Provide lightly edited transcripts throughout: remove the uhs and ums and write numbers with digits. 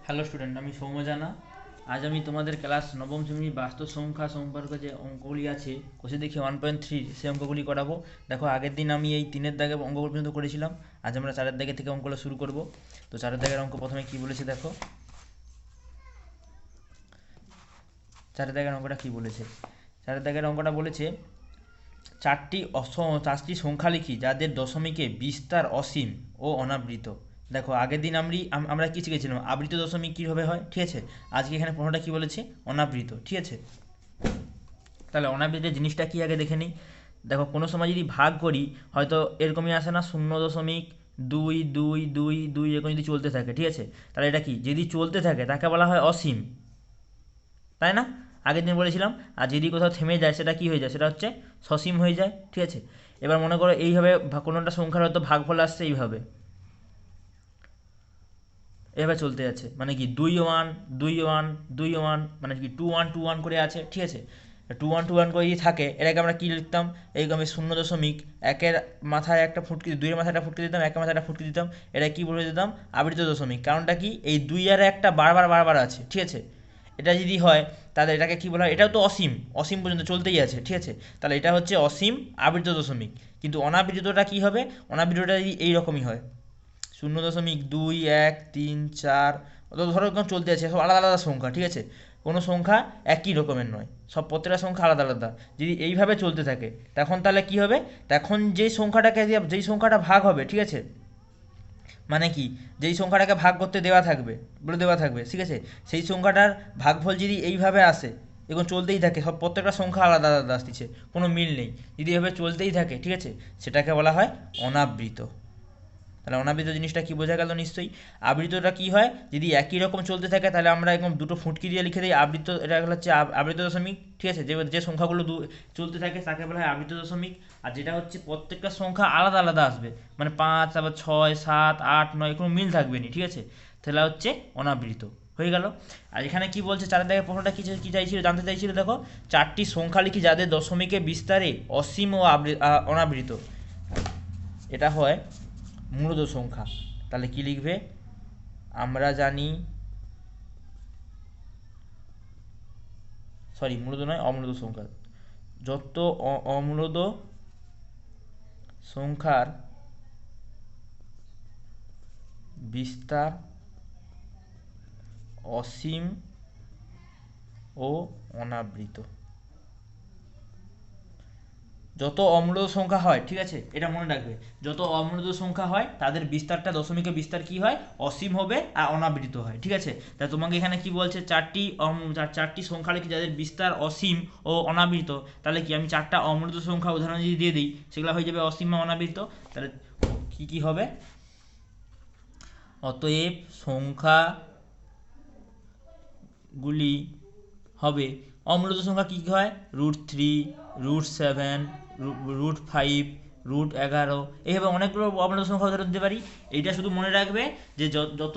Hello student, আমি সৌম্য জানা। আজ আমি তোমাদের ক্লাস নবম শ্রেণীর বাস্তব সংখ্যা সম্পর্কে যে অঙ্কগুলি আছে কোষে দেখি 1.3 সেই অঙ্কগুলি করাবো। দেখো, আগের দিন আমি এই 3-এর দাগে অঙ্কগুলো পর্যন্ত করেছিলাম। আজ আমরা 4-এর দাগে থেকে অঙ্কগুলো শুরু করব। তো 4-এর দাগের অঙ্ক প্রথমে কি বলেছে দেখো। 4-এর দাগের অঙ্কটা কি বলেছে? 4-এর দাগের অঙ্কটা বলেছে চারটি সংখ্যা লিখি যাদের দশমিকে বিস্তার অসীম ও অনাবৃত। দেখো, আগের দিন আমরা কি শিখেছিলাম? আবৃত দশমিক কীভাবে হয়, ঠিক আছে। আজকে এখানে প্রশ্নটা কি বলেছে? অনাবৃত, ঠিক আছে। তাহলে অনাবৃত জিনিসটা কি আগে দেখে নিই। দেখো, কোনো সময় যদি ভাগ করি হয়তো এরকমই আসে না, 0.22222 এরকম যদি চলতে থাকে, ঠিক আছে। তাহলে এটা কি? যদি চলতে থাকে তাকে বলা হয় অসীম, তাই না? আগের দিন বলেছিলাম। আর যদি কোথাও থেমে যায় সেটা কি হয়ে যায়? সেটা হচ্ছে সসীম হয়ে যায়, ঠিক আছে। এবার মনে করো এইভাবে কোনো একটা সংখ্যার হয়তো ভাগফল আসছে এইভাবে, এভাবে চলতে যাচ্ছে, মানে কি 2 1 2 1 2 1, মানে কি 2 1 2 1 করে আছে, ঠিক আছে। 2 1 2 1 করে যদি থাকে এটাকে আমরা কি লিখতাম? এইরকম 0.1-এর মাথায় একটা ফুটকি, 2-এর মাথায় একটা ফুটকি দিতাম, 1-এর মাথায় একটা ফুটকি দিতাম, এটা কি বলে দিতাম? আবৃত দশমিক। কারণটা কি? এই 2 আর 1টা বারবার বারবার আছে, ঠিক আছে। এটা যদি হয় তাহলে এটাকে কি বলা হয়? এটাও তো অসীম, অসীম পর্যন্ত চলতেই আছে, ঠিক আছে। তাহলে এটা হচ্ছে অসীম আবৃত দশমিক। কিন্তু অনাবৃতটা কি হবে? অনাবৃতটা যদি এইরকমই হয়, 0.2 1 3 4, অত ধরো এরকম চলতে আছে, সব আলাদা আলাদা সংখ্যা, ঠিক আছে। কোনো সংখ্যা একই রকমের নয়, সব প্রত্যেকটা সংখ্যা আলাদা আলাদা। যদি এইভাবে চলতে থাকে তখন তাহলে কি হবে? তখন যেই সংখ্যাটা ভাগ হবে, ঠিক আছে, মানে কি যেই সংখ্যাটাকে ভাগ করতে দেওয়া থাকবে, বলে দেওয়া থাকবে, ঠিক আছে, সেই সংখ্যাটার ভাগফল যদি এইভাবে আসে, এরকম চলতেই থাকে, সব প্রত্যেকটা সংখ্যা আলাদা আলাদা আসতেছে, কোনো মিল নেই, যদি এভাবে চলতেই থাকে, ঠিক আছে, সেটাকে বলা হয় অনাবৃত। তাহলে অনাবৃত জিনিসটা কি বোঝা গেল নিশ্চয়ই। আবৃতটা কি হয়? যদি একই রকম চলতে থাকে তাহলে আমরা এরকম দুটো ফুটকি দিয়ে লিখে দিই আবৃত, এটা হচ্ছে আবৃত দশমিক, ঠিক আছে। যে সংখ্যাগুলো চলতে থাকে তাকে বলা হয় আবৃত দশমিক। আর যেটা হচ্ছে প্রত্যেকটা সংখ্যা আলাদা আলাদা আসবে, মানে 5, তারপর 6, 7, 8, 9, কোনো মিল থাকবে না, ঠিক আছে, তাহলে হচ্ছে অনাবৃত। হয়ে গেল। আর এখানে কি বলছে? 4-এর দাগের প্রশ্নটা কি চাইছিল, জানতে চাইছিল। দেখো, 4টি সংখ্যা লিখি যাদের দশমিকে বিস্তারে অসীম ও অনাবৃত। এটা হয় মূলদ সংখ্যা। তাহলে কি লিখবে? আমরা জানি, সরি মূলদ নয়, অমূলদ সংখ্যা। যত অমূলদ সংখ্যার বিস্তার অসীম ও অনাবৃত। যত অমূলদ সংখ্যা হয়, ঠিক আছে, এটা মনে রাখবে, যত অমূলদ সংখ্যা হয় তাদের বিস্তারটা, দশমিকের বিস্তার কি হয়? অসীম হবে আর অনাবৃত হয়, ঠিক আছে। তা তোমাকে এখানে কি বলছে? চারটি সংখ্যা লিখে যাদের বিস্তার অসীম ও অনাবৃত। তাহলে কি আমি 4টা অমূলদ সংখ্যা উদাহরণ যদি দিয়ে দিই, সেগুলো হয়ে যাবে অসীম বা অনাবৃত। তাহলে কি কি হবে? অতএব সংখ্যাগুলি হবে, অমূলদ সংখ্যা কী কী হয়? √3, √7, √5, √11, এইভাবে অনেকগুলো অমূলদ সংখ্যা উদাহরণ দিতে পারি। এইটা শুধু মনে রাখবে যে যত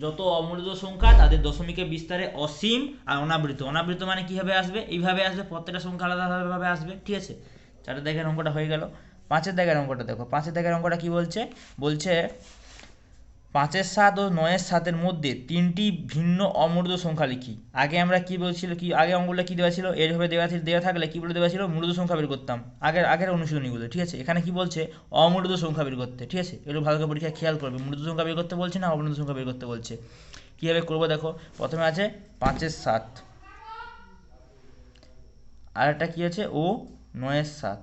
যত অমূলদ সংখ্যা তাদের দশমিকের বিস্তারে অসীম আর অনাবৃত। অনাবৃত মানে কীভাবে আসবে? এইভাবে আসবে, প্রত্যেকটা সংখ্যা আলাদাভাবে আসবে, ঠিক আছে। 4-এর দাগের অঙ্কটা হয়ে গেল। 5-এর দাগের অঙ্কটা দেখো। 5-এর দাগের অঙ্কটা কি বলছে? বলছে 5-এর 7 ও 9-এর 7-এর মধ্যে 3টি ভিন্ন অমূলদ সংখ্যা লিখি। আগে আমরা কি বলছিল, কি আগে অঙ্কগুলো কি দেওয়া ছিল? এইভাবে দেওয়া থাকলে কি বলে দেওয়া ছিল? মূলদ সংখ্যা বের করতাম, আগের অনুশীলনীগুলো, ঠিক আছে। এখানে কি বলছে? অমূলদ সংখ্যা বের করতে, ঠিক আছে। এগুলো ভালো করে পরীক্ষায় খেয়াল করবে, মূলদ সংখ্যা বের করতে বলছে না অমূলদ সংখ্যা বের করতে বলছে। কীভাবে করবো দেখো। প্রথমে আছে 5-এর 7, আর একটা কি আছে? ও 9-এর 7।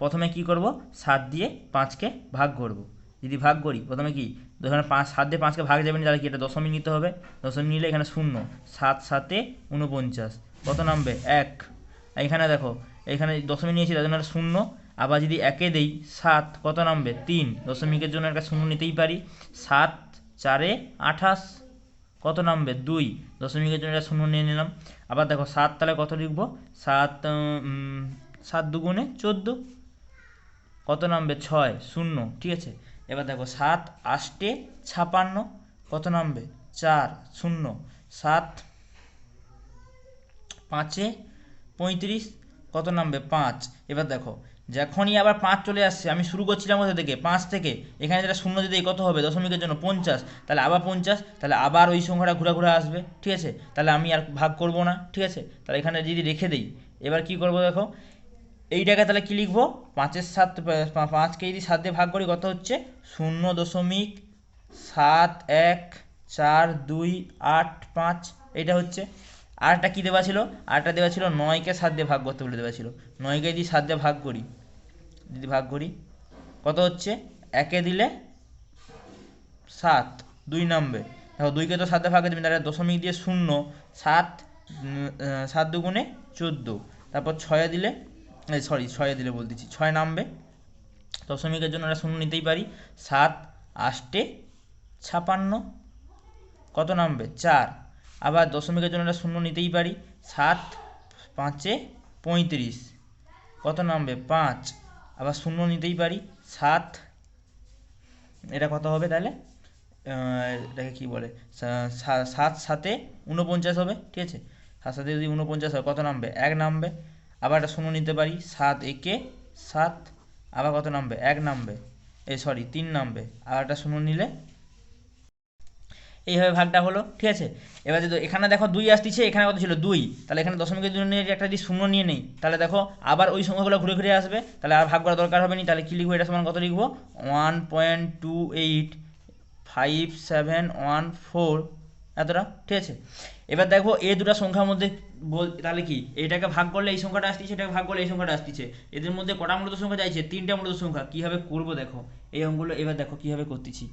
প্রথমে কি করব? 7 দিয়ে 5কে ভাগ করব। যদি ভাগ করি প্রথমে কি, এখানে 7 দিয়ে 5কে ভাগ যাবে না, তাহলে কি এটা দশমিক নিতে হবে। দশমিক নিলে এখানে 0, 7 7 49, কত নামবে? 1। এখানে দেখো, এখানে দশমিক নিয়েছি তার জন্য একটা 0, আবার যদি 1-এ দেই 7, কত নামবে? 3, দশমিকের জন্য একটা 0 নিতেই পারি। 7 4 28, কত নামবে? 2, দশমিকের জন্য একটা 0 নিয়ে নিলাম। আবার দেখো 7, তাহলে কত লিখবো? 7 7 2 14, কত নামবে? 6 0, ঠিক আছে। এবার দেখো 7 8 56, কত নামবে? 4 0, 7 5 35, কত নামবে? 5। এবার দেখো যখনই আবার 5 চলে আসছে, আমি শুরু করছিলাম কোথা থেকে, 5 থেকে, এখানে যেটা শূন্য দিতে কত হবে দশমিকের জন্য 50, তাহলে আবার 50, তাহলে আবার ওই সংখ্যাটা ঘুরে ঘুরে আসবে, ঠিক আছে। তাহলে আমি আর ভাগ করব না, ঠিক আছে। তাহলে এখানে যদি রেখে দিই, এবার কি করব দেখো, এইটাকে তাহলে কি লিখবো, 5-এর 7, 5কে যদি 7 দিয়ে ভাগ করি কত হচ্ছে, 0.714285, এইটা হচ্ছে। আরটা কি দেওয়া ছিল, আরটা দেওয়া ছিল 9কে 7 দিয়ে ভাগ করতে বলে দেওয়া ছিল। 9কে যদি 7 দিয়ে ভাগ করি, কত হচ্ছে, একে দিলে 7, 2 নামবে। দেখো 2কে তো 7 দিয়ে ভাগ করে দেবেন, তাহলে দশমিক দিয়ে 0, 7, 7 দুগুণে 14, তারপর 6 দিলে, সরি 6 দিলে বলতেছি, 6 নামবে। দশমিকের জন্য আমরা 0 নিতেই পারি। 7 8 56, কত নামবে, 4। আবার দশমিকের জন্য আমরা 0 নিতেই পারি। 7 5 35, কত নামবে, 5। আবার 0 নিতেই পারি। 7, এটা কত হবে তাহলে, এটাকে কি বলে, 7 7 49 হবে, ঠিক আছে। 7 7 যদি 49 হয় কত নামবে, 1 নামবে। আবার একটা 0 নিতে পারি। 7 একে 7, আবার কত নামবে, 1 নামবে, সরি 3 নামবে। আর একটা 0 নিলে, এইভাবে ভাগটা হলো, ঠিক আছে। এবার যদি এখানে দেখো 2 আসতেছে, এখানে কত ছিল 2, তাহলে এখানে দশমিকের জন্য একটা যদি 0 নিয়ে নেই, তাহলে দেখো আবার ওই সংখ্যাগুলো ঘুরে ঘুরে আসবে, তাহলে আর ভাগ করার দরকার হবে না। তাহলে কি লিখবো, এটা সমান কত লিখবো, 1.285714, এতটা, ঠিক আছে। এবার দেখো এই দুটো সংখ্যার মধ্যে তাহলে কি, এইটাকে ভাগ করলে এই সংখ্যাটা আসতেছে, এটাকে ভাগ করলে এই সংখ্যাটা আসতেছে, এদের মধ্যে কটা মূলত সংখ্যা চাইছে, 3টা মূলত সংখ্যা। কীভাবে করবো দেখো এই অঙ্কগুলো, এবার দেখো কীভাবে করতেছি।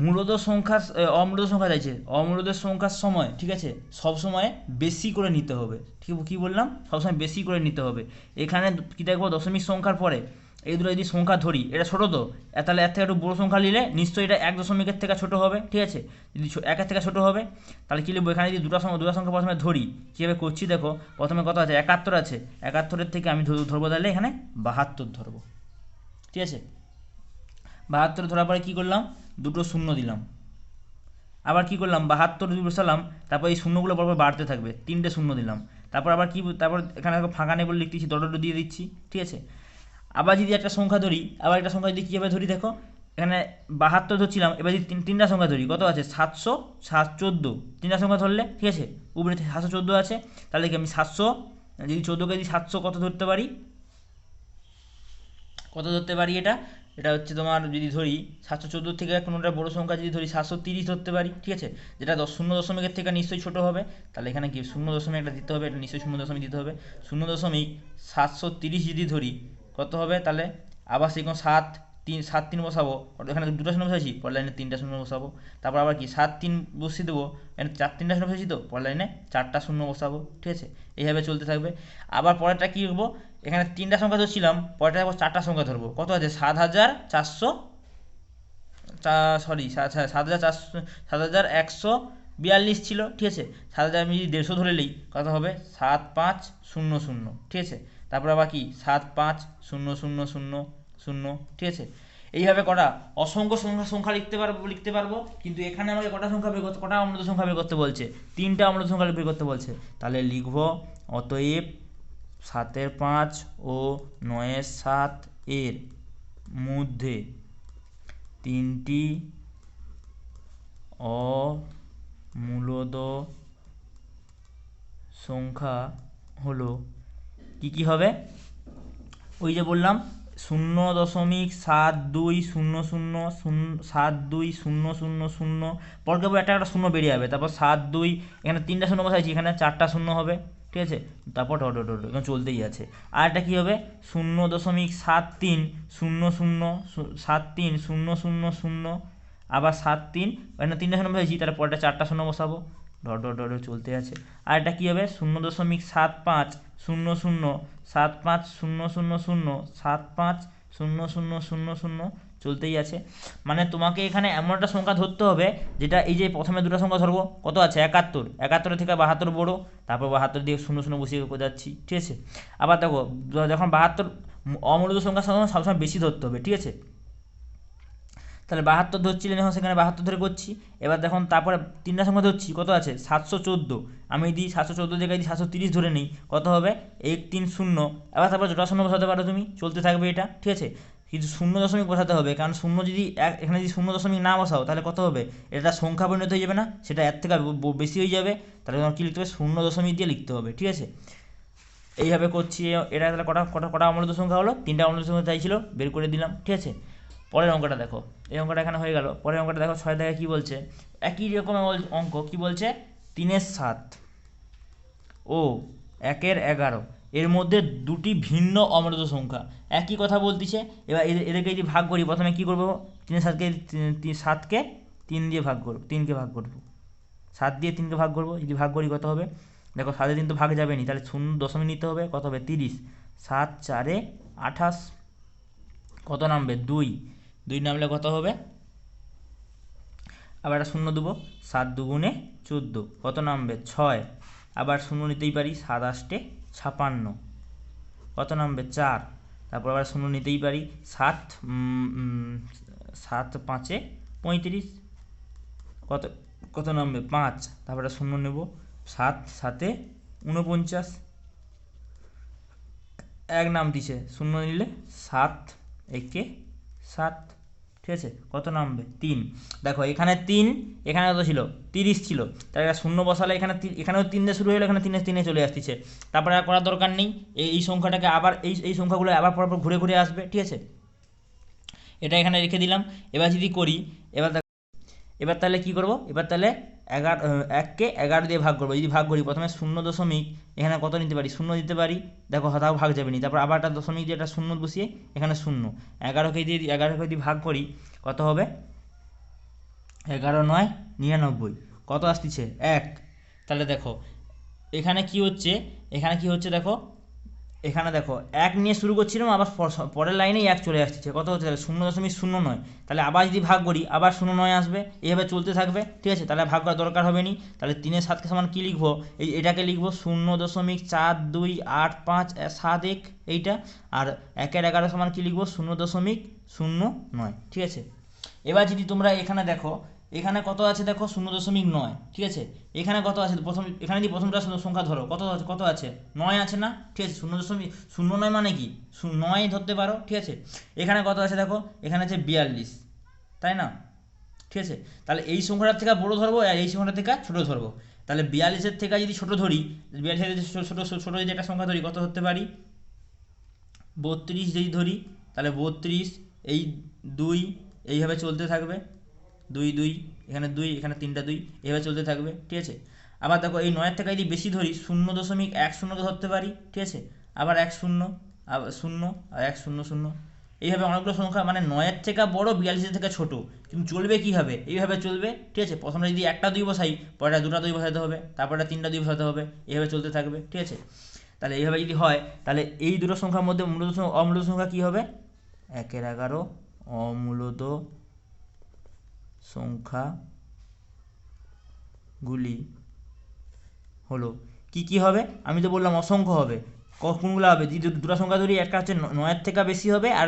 মূলত সংখ্যা, অমূলত সংখ্যা চাইছে, অমূলদের সংখ্যার সময়, ঠিক আছে, সব সময় বেশি করে নিতে হবে। ঠিক কি বললাম, সবসময় বেশি করে নিতে হবে। এখানে কি দেখবো, দশমিক সংখ্যার পরে এই দুটো যদি সংখ্যা ধরি, এটা ছোটো তো, তাহলে এর থেকে একটু বড়ো সংখ্যা নিলে নিশ্চয়ই এটা 1 দশমিকের থেকে ছোটো হবে, ঠিক আছে। যদি 1-এর থেকে ছোটো হবে, তাহলে কী লিখবো, এখানে যদি দুটো সংখ্যা প্রথমে ধরি, কীভাবে করছি দেখো। প্রথমে কত আছে, 71 আছে, 71-এর থেকে আমি ধরবো তাহলে এখানে 72 ধরবো, ঠিক আছে। 72 ধরার পরে কী করলাম, দুটো 0 দিলাম। আবার কি করলাম, 72 বসালাম, তারপর এই শূন্যগুলো পরপর বাড়তে থাকবে, 3টে 0 দিলাম। তারপর আবার কি, তারপর এখানে ফাঁকা নেই বলে লিখতেছি, ডট দিয়ে দিচ্ছি, ঠিক আছে। আবার যদি একটা সংখ্যা ধরি, আবার একটা সংখ্যা যদি কীভাবে ধরি দেখো, এখানে 72 ধরছিলাম, এবার যদি তিনটা সংখ্যা ধরি, কত আছে, 714, তিনটা সংখ্যা ধরলে, ঠিক আছে, উপরে 714 আছে, তাহলে কি আমি 700, যদি 14কে যদি 700 কত ধরতে পারি, এটা, এটা হচ্ছে তোমার, যদি ধরি 714 থেকে কোনোটা বড় সংখ্যা যদি ধরি, 730 ধরতে পারি, ঠিক আছে, যেটা 0 দশমিকের থেকে নিশ্চয়ই ছোটো হবে। তাহলে এখানে কি 0 দশমিক একটা দিতে হবে, এটা নিশ্চয়ই 0 দশমিক দিতে হবে। 0.730 যদি ধরি কত হবে, তাহলে আবার সেরকম 7 3 বসাবো, এখানে দুটো শূন্য বসাইছি, পরের লাইনে 3টা শূন্য বসাবো। তারপর আবার কি 7 3 বসিয়ে দেবো, এখানে 3টা শূন্য বসাইছি তো, পরের লাইনে 4টা শূন্য বসাবো, ঠিক আছে। এইভাবে চলতে থাকবে। আবার পরেরটা কী করবো, এখানে 3টা সংখ্যা ধরছিলাম, পরেরটা 4টা সংখ্যা ধরবো, কত আছে, 7400, সরি 7142 ছিল, ঠিক আছে। 7000 আমি যদি 150 ধরে নিই কত হবে, 7500, ঠিক আছে। তারপর আবার কি 750000, ঠিক আছে। এইভাবে কটা অসংখ্য সংখ্যা লিখতে পারবো, কিন্তু এখানে আমাকে কটা অমূলত সংখ্যা বের করতে বলছে, 3টা অমূলত সংখ্যা বের করতে বলছে। তাহলে লিখবো, অতএব 7-এর 5 ও 9-এর 7 এর মধ্যে 3টি অমূলদ সংখ্যা হলো, কি হবে, ওই যে বললাম 0.7200, পরকে একটা একটা শূন্য বেরিয়ে যাবে, তারপর 72, এখানে 3টা শূন্য বসাইছি, এখানে 4টা শূন্য হবে, ঠিক আছে। তারপর ডট ডট ডট এখানে চলতেই আছে। আর একটা কী হবে, 0.7300, আবার 73, এখানে 3টা শূন্য বসাইছি, তাহলে পরেরটা 4টা শূন্য বসাবো, ডট ডট ডট চলতে আছে। আর এটা কী হবে, 0.7500, চলতেই আছে। মানে তোমাকে এখানে এমন একটা সংখ্যা ধরতে হবে, যেটা এই যে প্রথমে দুটো সংখ্যা ধরবো, কত আছে 71, 71 থেকে 72 বড়ো, তারপর 72 দিয়ে 0 বসিয়ে যাচ্ছি, ঠিক আছে। আবার দেখো যখন 72 অমূলত সংখ্যার সবসময় বেশি ধরতে হবে, ঠিক আছে। তাহলে 72 ধরছিলেন, এখন সেখানে 72 ধরে করছি। এবার দেখুন তারপরে তিনটা সংখ্যা ধরছি, কত আছে 714, আমি দিই 714 জায়গায় দিই 730 ধরে নিই, কত হবে 130। এবার তারপর জোড়া শূন্য বসাতে পারো তুমি, চলতে থাকবে এটা, ঠিক আছে। কিন্তু 0 দশমিক বসাতে হবে, কারণ শূন্য যদি এখানে যদি 0 দশমিক না বসাও তাহলে কত হবে, এটা সংখ্যা পরিণত হয়ে যাবে না, সেটা এর থেকে বেশি হয়ে যাবে, তাহলে তোমার কী লিখতে হবে 0 দশমিক দিয়ে লিখতে হবে, ঠিক আছে। এইভাবে করছি। এটা তাহলে কটা কটা কটা অমূলত সংখ্যা হলো, 3টা অমূলত সংখ্যা চাইছিল, বের করে দিলাম, ঠিক আছে। পরের অঙ্কটা দেখো, এই অঙ্কটা এখানে হয়ে গেল। পরের অঙ্কটা দেখো 6 থেকে কী বলছে, একই রকমের অঙ্ক, কি বলছে 3-এর 7 ও 1-এর 11 এর মধ্যে দুটি ভিন্ন অমূলত সংখ্যা, একই কথা বলতেছে। এবার এদেরকে যদি ভাগ করি, প্রথমে কী করবো, 3-এর 7কে 3 দিয়ে ভাগ করবো, 3কে ভাগ করবো, 7 দিয়ে 3কে ভাগ করবো। যদি ভাগ করি কত হবে, দেখো 7-এ 3 তো ভাগ যাবে নি, তাহলে 0 দশমিক নিতে হবে, কত হবে 30, 7 4-এ 28, কত নামবে 2, 2 নামলে কত হবে, আবার একটা 0 দেবো, 7 2 14, কত নামবে 6, আবার 0 নিতেই পারি, 7 8-এ 56, কত নামবে 4, তারপর আবার 0 নিতেই পারি, 7 7 5-এ 35, কত কত নামবে 5, তারপরে 0 নেব, 7 7-এ 49, এক নাম দিছে, 0 নিলে 7 1-এ 7, ঠিক আছে, কত নামবে 3। দেখো এখানে 3, এখানে কত ছিল 30 ছিল, তাহলে 0 বসালে এখানে এখানেও 3 দিয়ে শুরু হলো, এখানে 3-এ চলে আসতেছে, তারপরে আর করার দরকার নেই। এই সংখ্যাটাকে আবার এই সংখ্যাগুলো আবার পরপর ঘুরে ঘুরে আসবে, ঠিক আছে। এটা এখানে রেখে দিলাম। এবার যদি করি, এবার তাহলে কী করবো, এবার তাহলে 1-কে 11 দিয়ে ভাগ করবো। যদি ভাগ করি, প্রথমে 0 দশমিক, এখানে কত নিতে পারি 0 দিতে পারি, দেখো তাও ভাগ যাবে নি, তারপর আবার একটা দশমিক দিয়ে একটা 0 বসিয়ে এখানে 0, 11কে যদি ভাগ করি কত হবে, 11 9 99, কত আসতেছে 1। তাহলে দেখো এখানে কি হচ্ছে দেখো, এখানে দেখো 1 নিয়ে শুরু করছিলাম, আবার পরের লাইনেই 1 চলে আসছে, কত হচ্ছে তাহলে 0.09, তাহলে আবার যদি ভাগ করি আবার 0 আসবে, এইভাবে চলতে থাকবে, ঠিক আছে। তাহলে ভাগ করার দরকার হবে নি, তাহলে 3-এর 7কে সমান কী লিখবো, এটাকে লিখবো 0.428571, এইটা, আর 1-এর 11 সমান কী লিখবো 0.09, ঠিক আছে। এবার যদি তোমরা এখানে দেখো, এখানে কত আছে দেখো 0.9, ঠিক আছে। এখানে কত আছে, এখানে যদি প্রথমটা সংখ্যা ধরো, কত আছে 9 আছে না, ঠিক আছে। 0.09 মানে কি 9 ধরতে পারো, ঠিক আছে। এখানে কত আছে দেখো, এখানে আছে 42, তাই না, ঠিক আছে। তাহলে এই সংখ্যাটার থেকে বড় ধরবো আর এই সংখ্যাটার থেকে ছোট ধরবো। তাহলে 42-এর থেকে যদি ছোট ধরি, 42-এর যদি ছোট যদি একটা সংখ্যা ধরি, কত ধরতে পারি 32 যদি ধরি, তাহলে 32, এই 2, এইভাবে চলতে থাকবে, 2 2, এখানে 2, এখানে 3টা 2, এইভাবে চলতে থাকবে, ঠিক আছে। আবার দেখো এই 9-এর থেকে যদি বেশি ধরি, 0.10কে ধরতে পারি, ঠিক আছে। আবার 1 0, আবার 0, আর 1 0 0, এইভাবে অনেকগুলো সংখ্যা, মানে 9-এর থেকে বড়, 42-এর থেকে ছোট, কিন্তু চলবে কীভাবে, এইভাবে চলবে, ঠিক আছে। প্রথমে যদি একটা 2 বসাই, পরে 2টা 2 বসাতে হবে, তারপরে 3টা 2 বসাতে হবে, এইভাবে চলতে থাকবে, ঠিক আছে। তাহলে এইভাবে যদি হয়, তাহলে এই দুটো সংখ্যার মধ্যে মূলত অমূলত সংখ্যা কী হবে, 1-এর 11 অমূলত সংখ্যাগুলি হলো কি কি হবে, আমি তো বললাম অসংখ্য হবে। কোনগুলো হবে, যদি দুটো সংখ্যা ধরি, একটা হচ্ছে 9-এর থেকে বেশি হবে, আর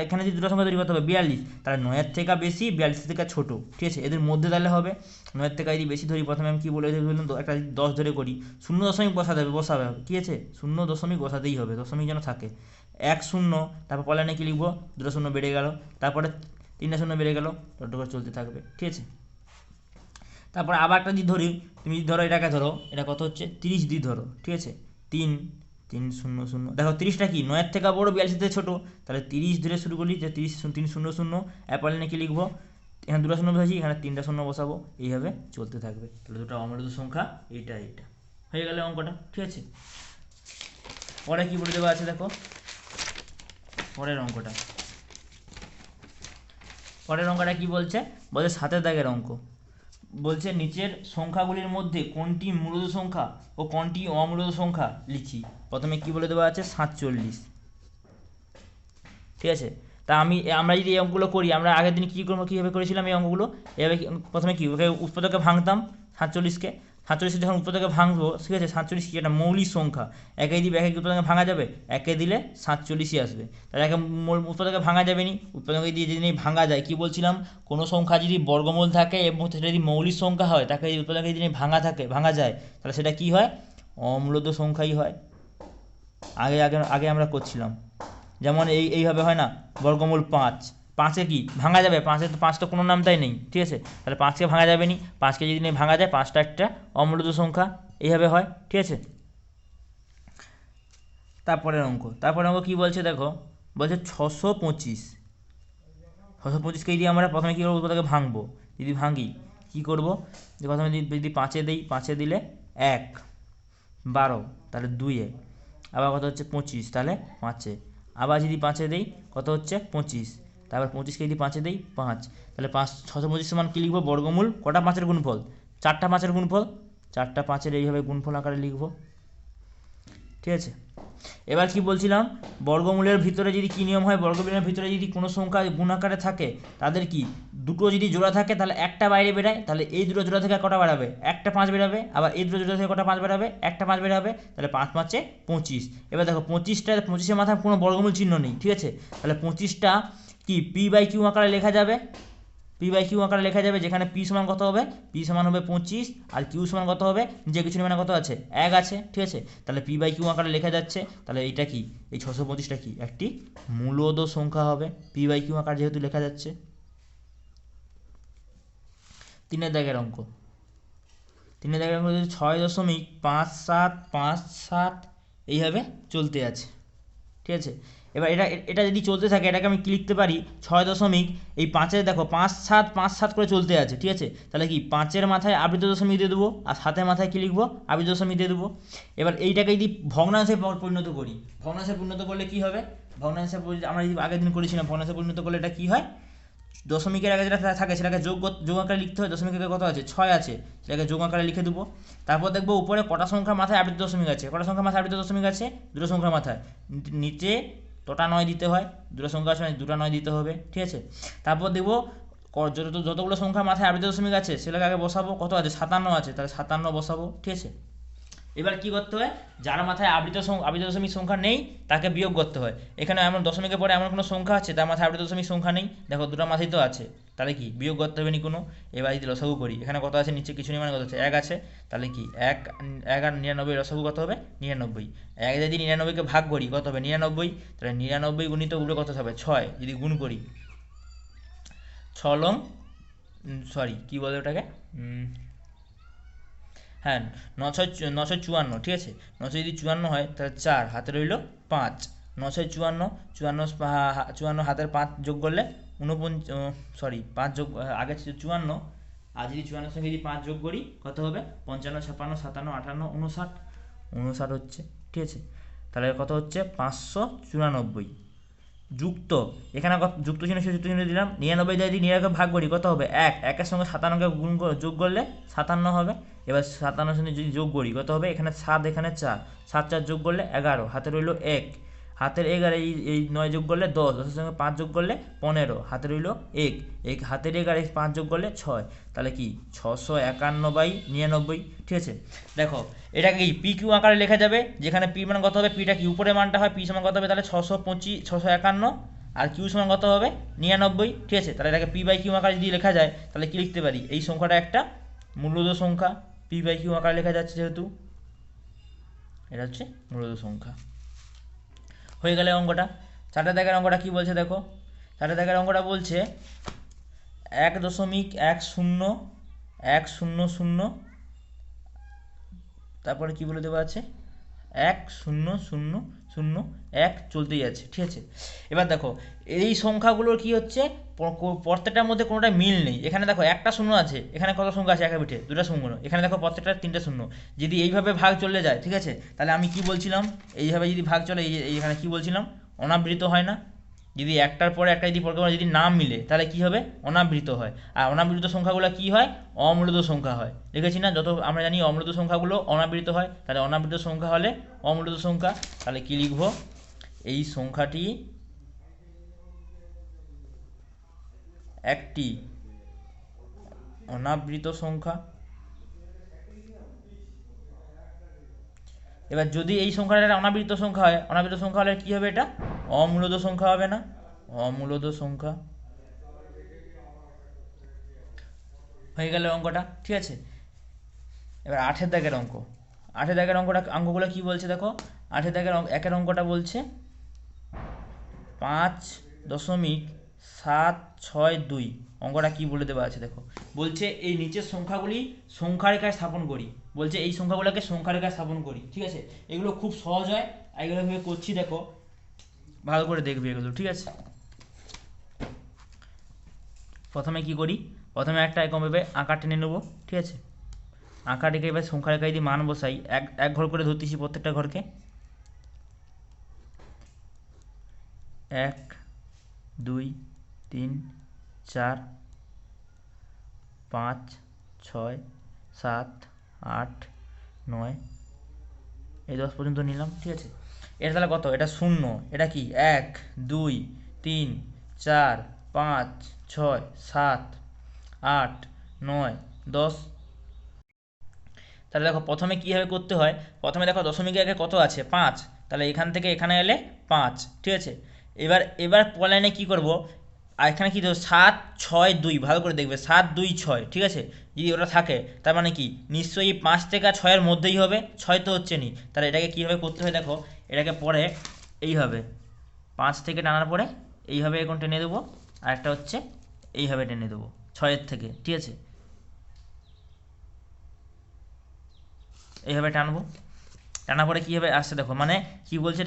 এখানে যদি দুটো সংখ্যা ধরি কত হবে 42, তাহলে 9-এর থেকে বেশি, 42-এর থেকে ছোটো, ঠিক আছে। এদের মধ্যে তাহলে হবে 9-এর থেকে যদি বেশি ধরি, প্রথমে আমি কী বললাম, একটা 10 ধরে করি, 0 দশমিক বসাবে, ঠিক আছে, 0 দশমিক বসাতেই হবে, দশমিক যেন থাকে, 1 0, তারপর পলানে কী লিখবো, 2টা 0 বেড়ে গেল, তারপরে 3টা 0 বেড়ে গেল, টোটো করে চলতে থাকবে, ঠিক আছে। তারপর আবার একটা যদি ধরি, তুমি যদি ধরো, এটাকে ধরো, এটা কত হচ্ছে 30 দিয়ে ধরো, ঠিক আছে, 3 3 0 0, দেখো 30টা কি 9-এর থেকে বড়, 42-এর থেকে ছোটো, তাহলে 30 ধরে শুরু করি, যে 30 3 0 0, অ্যাপল নাকি লিখবো, এখানে 2টা 0 বসাচ্ছি, এখানে 3টা 0 বসাবো, এইভাবে চলতে থাকবে। তাহলে দুটো অমূলত সংখ্যা এইটা হয়ে গেলে অঙ্কটা, ঠিক আছে। পরে কি বলে দেওয়া আছে দেখো, পরের অঙ্কটা কি বলছে, 7-এর দাগের অঙ্ক বলছে, নিচের সংখ্যাগুলির মধ্যে কোনটি মূলত সংখ্যা ও কোনটি অমূলত সংখ্যা লিখি। প্রথমে কি বলে দেওয়া আছে 47, ঠিক আছে। তা আমরা যদি এই অঙ্কগুলো করি, আমরা আগের দিন কীভাবে করেছিলাম এই অঙ্কগুলো, এভাবে প্রথমে কি উৎপাদকে ভাঙতাম, 47কে 47 যখন উৎপাদকে ভাঙবো, ঠিক আছে, 47 কি একটা মৌলিক সংখ্যা, একে দিবে একে উৎপাদকে ভাঙা যাবে, একে দিলে 47ই আসবে, তাহলে একে উৎপাদকে ভাঙা যাবে নি, উৎপাদকে দিয়ে যদি ভাঙা যায়, কি বলছিলাম, কোনো সংখ্যা যদি বর্গমূল থাকে এবং সেটা যদি মৌলিক সংখ্যা হয়, তাকে উৎপাদকে যদি ভাঙা যায়, তাহলে সেটা কি হয়, অমূলত সংখ্যাই হয়। আগে আগে আগে আমরা করছিলাম, যেমন এইভাবে হয় না, বর্গমূল 5, 5কে কি ভাঙা যাবে, 5 তো কোনো নামটাই নেই, ঠিক আছে, তাহলে 5কে ভাঙা যাবে নি, 5কে যদি ভাঙা যায়, 5টা একটা অমূলত সংখ্যা, এইভাবে হয়, ঠিক আছে। তারপরের অঙ্ক কি বলছে দেখো, বলছে 625, 625কে যদি আমরা প্রথমে কী করবো, উৎপাদকে ভাঙবো, যদি ভাঙি কী করবো, যে প্রথমে যদি 5-এ দিই, 5-এ দিলে 1, 12, তাহলে 2-এ, আবার কত হচ্ছে 25, তাহলে 5-এ, আবার যদি 5-এ দিই কত হচ্ছে 25, তারপর 25কে যদি 5-এ দিই 5, তাহলে 625 সমান কী লিখবো, বর্গমূল কটা 5-এর গুণফল, 4টা 5-এর গুণফল, 4টা 5-এর এইভাবে গুণফল আকারে লিখবো, ঠিক আছে। এবার কি বলছিলাম, বর্গমূলের ভিতরে যদি কী নিয়ম হয়, বর্গমূলের ভিতরে যদি কোনো সংখ্যা গুণ আকারে থাকে, তাদের কি দুটো যদি জোড়া থাকে তাহলে একটা বাইরে বেরায়, তাহলে এই দুটো জোড়া থেকে কটা বেরাবে, একটা 5 বেরাবে, আবার এই দুটো জোড়া থেকে কটা 5 বেরাবে, একটা 5 বেরাবে, তাহলে 5-5-এ 25। এবার দেখো 25-এর মাথায় কোনো বর্গমূল চিহ্ন নেই, ঠিক আছে, তাহলে 25টা কি p/q আকারে লেখা যাবে, p/q আকারে লেখা যাবে, যেখানে p সমান কত হবে, p সমান হবে 25, আর q সমান কত হবে, যে কিছু মানে কত আছে, 1 আছে, ঠিক আছে, তাহলে p/q আকারে লেখা যাচ্ছে, তাহলে এইটা কি, এই 625টা কি একটি মূলদ সংখ্যা হবে, p/q আকারে যেহেতু লেখা যাচ্ছে। 3-এর দাগের অঙ্ক, 6.5757 এইভাবে চলতে আছে, ঠিক আছে। এবার এটা যদি চলতে থাকে, এটাকে আমি কি লিখতে পারি, 6 এই 5-এর দেখো 5-7 করে চলতে আছে, ঠিক আছে, তাহলে কি 5-এর মাথায় আবৃত দশমিক দিয়ে দেবো, আর 7-এর মাথায় কি লিখবো, আবৃত দশমিক দিয়ে দেবো। এবার এইটাকে যদি ভগ্নাংশে পরিণত করি, ভগ্নাংশে পরিণত করলে কি হবে, ভগ্নাংশে আমরা যদি আগের দিন করেছিলাম, ভগ্নাংশে পরিণত করলে এটা কি হয়, দশমিকের আগে যেটা থাকে সেটাকে যোগ আকারে লিখতে হয়, দশমিকের আগে কত আছে, 6 আছে, সেটাকে যোগ আকারে লিখে দেবো। তারপর দেখবো উপরে কটা সংখ্যার মাথায় আবৃত দশমিক আছে, কটা সংখ্যার মাথায় আবৃত দশমিক আছে, দুটো সংখ্যার মাথায়, নিচে তোটা 9 দিতে হয়, দুটো সংখ্যা আছে দুটো 9 দিতে হবে, ঠিক আছে। তারপর দেখবো যতগুলো সংখ্যার মাথায় আবৃত দশমিক আছে সেটাকে আগে বসাবো, কত আছে, 57 আছে, তাহলে 57 বসাবো, ঠিক আছে। এবার কি করতে হয়, যার মাথায় আবৃত দশমিক সংখ্যা নেই তাকে বিয়োগ করতে হয়। এখানে এমন দশমিকের পরে এমন কোনো সংখ্যা আছে তার মাথায় আবৃত দশমিক সংখ্যা নেই, দেখো দুটো মাথায় তো আছে, তাহলে কি বিয়োগ করতে হবে নি কোনো। এবার যদি লসাগু করি, এখানে কত আছে, নিচে কিছু নেই মানে কত আছে, 1 আছে, তাহলে কি 1 আর 99 লসাগু কত হবে, 99। 1 যদি 99কে ভাগ করি কত হবে, 99, তাহলে 99 গুণিত উপরে কত হবে, 6, যদি গুণ করি 6 লং সরি কী বলে ওটাকে, হ্যাঁ 954, ঠিক আছে, 900 যদি 54 হয় তাহলে 4 হাতে রইল 5, 954 হাতের 5 যোগ করলে 5 যোগ আগে ছিল 54, আর যদি 54 সঙ্গে যদি 5 যোগ করি কত হবে, 55, 56, 57, 58, 59 হচ্ছে, ঠিক আছে, তাহলে কত হচ্ছে 594 যুক্ত, এখানে যুক্ত চিহ্ন দিলাম, 99 যদি 99 ভাগ করি কত হবে, 1, 1-এর সঙ্গে 57কে যোগ করলে 57 হবে। এবার 57 সঙ্গে যদি যোগ করি কত হবে, এখানে 7, এখানে 4, 7 যোগ করলে 11, হাতে রইল 1, হাতের 11, এই 9 যোগ করলে 10, 10-এর সঙ্গে 5 যোগ করলে 15, হাতে রইল 1, হাতের 11, 5 যোগ করলে 6, তাহলে কি 651/99, ঠিক আছে। দেখো এটাকে কি পি কিউ আকারে লেখা যাবে, যেখানে পি মান কত হবে, পিটা কি উপরে মানটা হয়, পি সমান কত হবে, তাহলে 651, আর কিউ সমান কত হবে 99, ঠিক আছে। তাহলে এটাকে p/q আকারে যদি লেখা যায় তাহলে কি লিখতে পারি, এই সংখ্যাটা একটা মূলদ সংখ্যা, p/q আকারে লেখা যাচ্ছে যেহেতু, এটা হচ্ছে মূলদ সংখ্যা। হয়ে গেলে অঙ্কটা। 4টে দাগের অঙ্কটা কি বলছে দেখো, 4টে দাগের অঙ্কটা বলছে 1.10100, তারপরে কি বলে দেওয়া আছে, 10001 চলতেই আছে, ঠিক আছে। এবার দেখো এই সংখ্যাগুলোর কি হচ্ছে, প্রত্যেকটার মধ্যে কোনোটা মিল নেই, এখানে দেখো একটা শূন্য আছে, এখানে কত সংখ্যা আছে, একের পিঠে দুটো শূন্য, এখানে দেখো প্রত্যেকটা 3টে শূন্য, যদি এইভাবে ভাগ চলে যায়, ঠিক আছে, তাহলে আমি কি বলছিলাম, এইভাবে যদি ভাগ চলে, এইখানে কি বলছিলাম, অনাবৃত হয় না, যদি একটার পরে একটা যদি পরপর যদি নাম মিলে তাহলে কি হবে, অনাবৃত হয়, আর অনাবৃত সংখ্যাগুলো কি হয়, অমূলদ সংখ্যা হয়, দেখেছি না, যত আমরা জানি অমূলদ সংখ্যাগুলো অনাবৃত হয়, তাহলে অনাবৃত সংখ্যা হলে অমূলদ সংখ্যা, তাহলে কি লিখব, এই সংখ্যাটি একটি অনাবৃত সংখ্যা, এবার যদি এই সংখ্যাটা একটা অনাবৃত্ত সংখ্যা হয়, অনাবৃত্ত সংখ্যা হলে কী হবে, এটা অমূলদ সংখ্যা হবে না, অমূলদ সংখ্যা হয়ে গেল অঙ্কটা। ঠিক আছে, এবার 8-এর দাগের অঙ্ক। 8-এর দাগের অঙ্কগুলো কী বলছে দেখো। 8-এর দাগের একের অঙ্কটা বলছে 5.762। অঙ্কটা কি বলে দেওয়া আছে দেখো। বলছে এই নিচের সংখ্যাগুলি সংখ্যা রেখায় স্থাপন করি। বলছে এই সংখ্যাগুলোকে সংখ্যা রেখায় স্থাপন করি। ঠিক আছে, এগুলো খুব সহজ হয়, এগুলো ভেবে করছি, দেখো ভালো করে দেখবে এগুলো। ঠিক আছে, প্রথমে কি করি, প্রথমে একটা এরকম ভাবে আঁকা টেনে নেবো। ঠিক আছে, আঁকা রেখে এবার সংখ্যা রেখায় যদি মান বসাই, এক ঘর করে ধরতেছি প্রত্যেকটা ঘরকে। 1 2 3 4 5 6 7 8 9, এই 10 পর্যন্ত নিলাম। ঠিক আছে, এটা তাহলে কত, এটা 0, এটা কি 1 2 3 4 5 6 7 8 9 10। তাহলে দেখো প্রথমে কীভাবে করতে হয়, প্রথমে দেখো দশমিকের আগে কত আছে, 5, তাহলে এখান থেকে এখানে এলে 5। ঠিক আছে, এবার পরের লাইনে কী করবো, আর এখানে কী দেবো, 7 6 2, ভালো করে দেখবে 7 2 6। ঠিক আছে, যদি ওটা থাকে তার মানে কি নিশ্চয়ই 5 থেকে 6-এর মধ্যেই হবে, 6 তো হচ্ছে নি। তাহলে এটাকে কীভাবে করতে হয় দেখো, এটাকে পরে এইভাবে 5 থেকে টানার পরে এইভাবে এখন টেনে দেবো, আর একটা হচ্ছে এইভাবে টেনে দেবো 6-এর থেকে। ঠিক আছে, এইভাবে টানবো, টানা পরে কী হবে আসছে দেখো, মানে কি বলছে,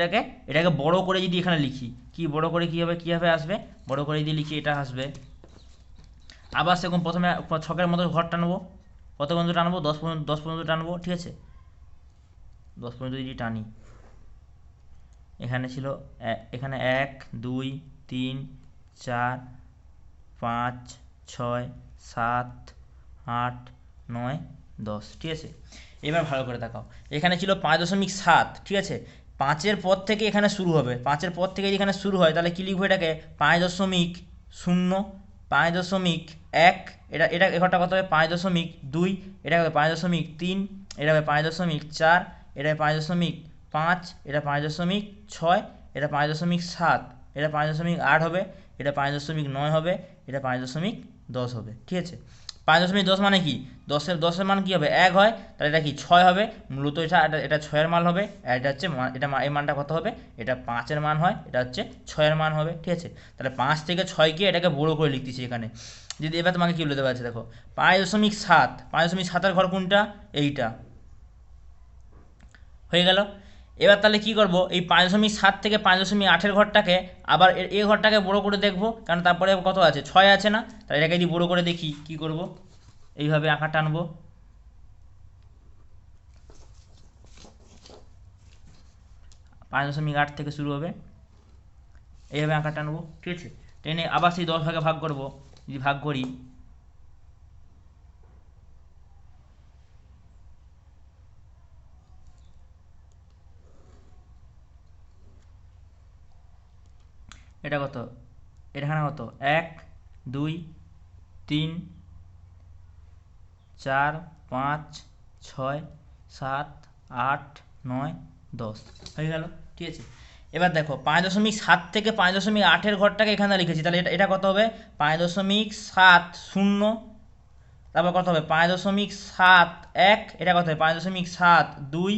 এটাকে বড় করে যদি এখানে লিখি, কি বড় করে কীভাবে আসবে, বড় করে যদি লিখি এটা আসবে। আবার সেরকম প্রথমে ছকের মতো ঘর টানবো, কত পর্যন্ত টানবো, 10 পর্যন্ত টানবো। ঠিক আছে, 10 পর্যন্ত যদি টানি, এখানে ছিল এখানে 1 2 3 4 5 6 7 8 9 10। ঠিক আছে, এবার ভালো করে দেখাও, এখানে ছিল 5.7। ঠিক আছে, 5-এর পর থেকে এখানে শুরু হবে, 5-এর পর থেকে যদি এখানে শুরু হয় তাহলে কী লিখবো, এটাকে 5.0 5.1, এটা এটা এঘরটা কত হবে 5.2, এটা হবে 5.3, এটা হবে 5.4, এটা 5.5, এটা 5.6, এটা 5.7, এটা 5.8 হবে, এটা 5.9 হবে, এটা 5.10 হবে। ঠিক আছে, 5.10 মানে কি, 10-এর মান কী হবে 1 হয়, তাহলে এটা কি 6 হবে, মূলত এটা 6-এর মান হবে, আর এটা হচ্ছে এই মানটা কত হবে, এটা 5-এর মান হয়, এটা হচ্ছে 6-এর মান হবে। ঠিক আছে, তাহলে 5 থেকে 6কে এটাকে বড় করে লিখতেছি এখানে। যদি এবার তোমাকে কী বলে দেওয়া আছে দেখো, 5.7, 5.7-এর ঘর কোনটা, এইটা হয়ে গেল। এবার তাহলে কি করব, এই 5.7 থেকে 5.8-এর ঘরটাকে আবার এই ঘরটাকে বড় করে দেখব, কারণ তারপরে কত আছে 6 আছে না, তাহলে এটাকে যদি বড় করে দেখি কি করব, এইভাবে আঁকা টানবো, 5.8 থেকে শুরু হবে, এইভাবে আঁকা টানবো। ঠিক আছে, টেনে আবার সেই 10 ভাগে ভাগ করব, যদি ভাগ করি, এটা কত, এখানে কত 1 2 3 4 5 6 7 8 9 10 হয়ে গেল। ঠিক আছে, এবার দেখো 5.7 থেকে 5.8-এর ঘরটাকে এখানে লিখেছি, তাহলে এটা কত হবে 5.70, তারপর কত হবে 5.71, এটা কত হবে 5.72,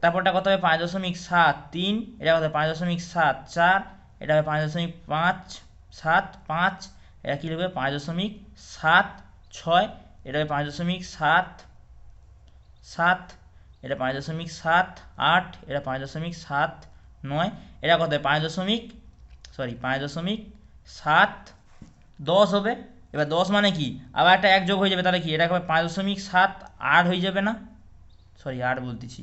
তারপরটা কত হবে 5.73, এটা কত হবে 5.74, এটা হবে 5.75, এটা কী লিখবে 5.76, এটা হবে 5.77, এটা 5.78, এটা 5.79, এটা কত হবে 5.10 হবে। এবার 10 মানে কি, আবার একটা 1 যোগ হয়ে যাবে, তাহলে কি এটা হবে 5.78 হয়ে যাবে না, 8 বলতেছি,